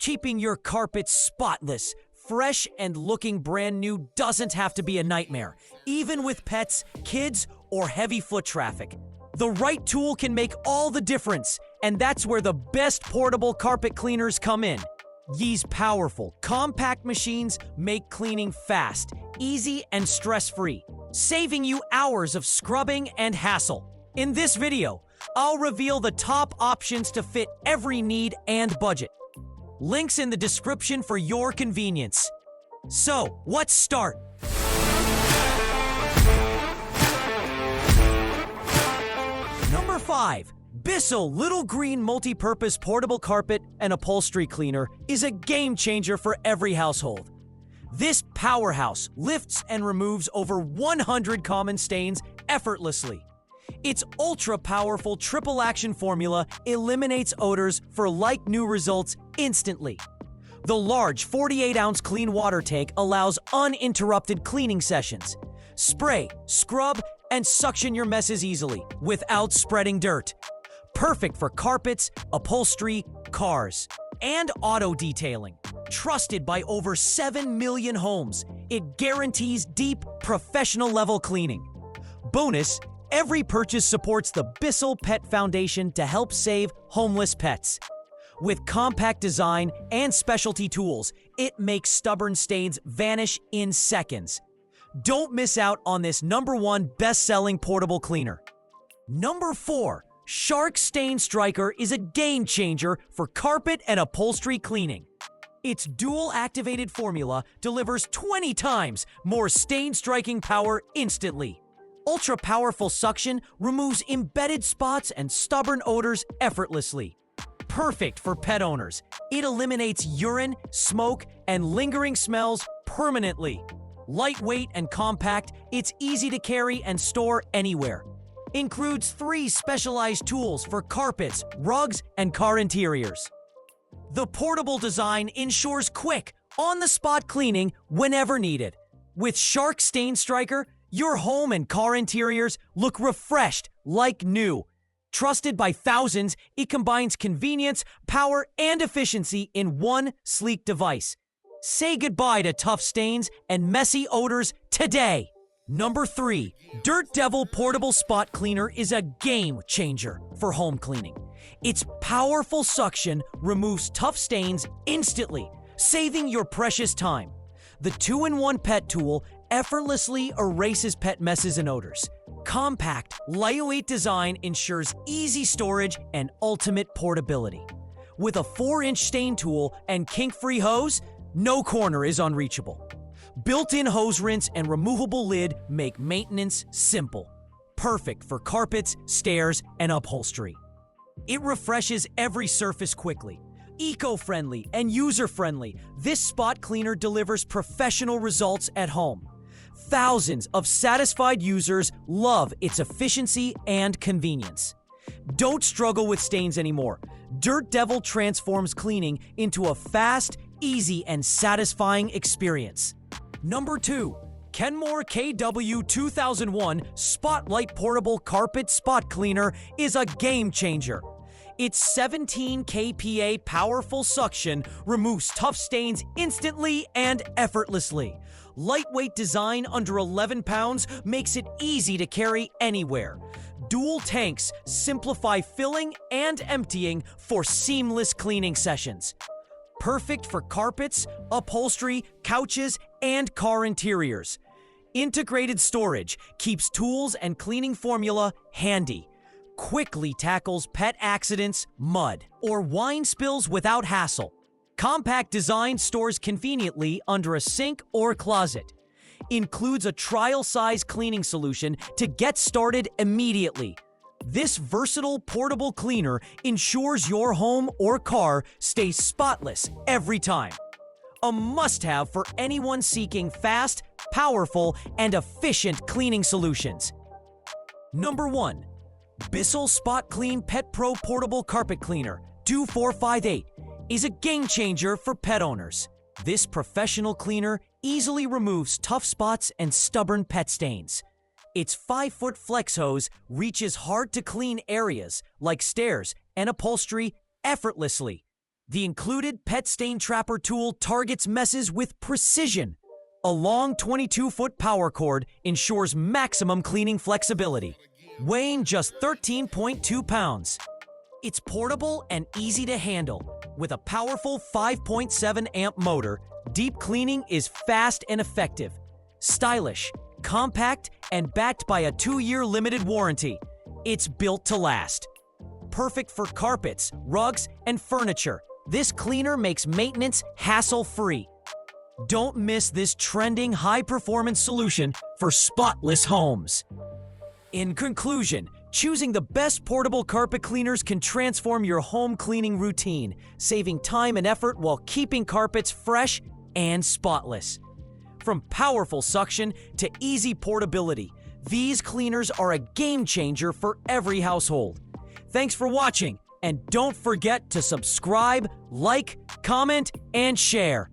Keeping your carpet spotless, fresh, and looking brand new doesn't have to be a nightmare, even with pets, kids, or heavy foot traffic. The right tool can make all the difference, and that's where the best portable carpet cleaners come in. These powerful, compact machines make cleaning fast, easy, and stress-free, saving you hours of scrubbing and hassle. In this video, I'll reveal the top options to fit every need and budget. Links in the description for your convenience. So, let's start. Number 5. Bissell Little Green Multi-Purpose Portable Carpet and Upholstery Cleaner is a game changer for every household. This powerhouse lifts and removes over 100 common stains effortlessly. Its ultra-powerful triple-action formula eliminates odors for like-new results instantly. The large 48-ounce clean water tank allows uninterrupted cleaning sessions. Spray, scrub, and suction your messes easily without spreading dirt. Perfect for carpets, upholstery, cars, and auto detailing. Trusted by over 7 million homes, it guarantees deep, professional-level cleaning. Bonus, every purchase supports the Bissell Pet Foundation to help save homeless pets. With compact design and specialty tools, it makes stubborn stains vanish in seconds. Don't miss out on this #1 best-selling portable cleaner. Number 4. Shark StainStriker is a game changer for carpet and upholstery cleaning. Its dual-activated formula delivers 20 times more stain-striking power instantly. Ultra-powerful suction removes embedded spots and stubborn odors effortlessly. Perfect for pet owners. It eliminates urine, smoke, and lingering smells permanently. Lightweight and compact, it's easy to carry and store anywhere. Includes 3 specialized tools for carpets, rugs, and car interiors. The portable design ensures quick, on-the-spot cleaning whenever needed. With Shark StainStriker, your home and car interiors look refreshed like new. Trusted by thousands, it combines convenience, power, and efficiency in one sleek device. Say goodbye to tough stains and messy odors today. Number 3. Dirt Devil Portable Spot Cleaner is a game changer for home cleaning. Its powerful suction removes tough stains instantly, saving your precious time. The 2-in-1 pet tool effortlessly erases pet messes and odors. Compact, lightweight design ensures easy storage and ultimate portability. With a 4-inch stain tool and kink-free hose, no corner is unreachable. Built-in hose rinse and removable lid make maintenance simple. Perfect for carpets, stairs, and upholstery. It refreshes every surface quickly. Eco-friendly and user-friendly, this spot cleaner delivers professional results at home. Thousands of satisfied users love its efficiency and convenience. Don't struggle with stains anymore. Dirt Devil transforms cleaning into a fast, easy, and satisfying experience. Number 2. Kenmore KW 2001 SpotLite Portable Carpet Spot Cleaner is a game changer. Its 17 kPa powerful suction removes tough stains instantly and effortlessly. Lightweight design under 11 pounds makes it easy to carry anywhere. Dual tanks simplify filling and emptying for seamless cleaning sessions. Perfect for carpets, upholstery, couches, and car interiors. Integrated storage keeps tools and cleaning formula handy. Quickly tackles pet accidents, mud, or wine spills without hassle. Compact design stores conveniently under a sink or closet. Includes a trial-size cleaning solution to get started immediately. This versatile portable cleaner ensures your home or car stays spotless every time. A must-have for anyone seeking fast, powerful, and efficient cleaning solutions. Number 1. Bissell SpotClean Pet Pro Portable Carpet Cleaner 2458 is a game changer for pet owners. This professional cleaner easily removes tough spots and stubborn pet stains. Its 5-foot flex hose reaches hard-to-clean areas like stairs and upholstery effortlessly. The included pet stain trapper tool targets messes with precision. A long 22-foot power cord ensures maximum cleaning flexibility, weighing just 13.2 pounds. It's portable and easy to handle. With a powerful 5.7 amp motor, deep cleaning is fast and effective. Stylish, compact, and backed by a 2-year limited warranty. It's built to last. Perfect for carpets, rugs, and furniture, this cleaner makes maintenance hassle-free. Don't miss this trending high-performance solution for spotless homes. In conclusion, choosing the best portable carpet cleaners can transform your home cleaning routine, saving time and effort while keeping carpets fresh and spotless. From powerful suction to easy portability, these cleaners are a game changer for every household. Thanks for watching, and don't forget to subscribe, like, comment, and share.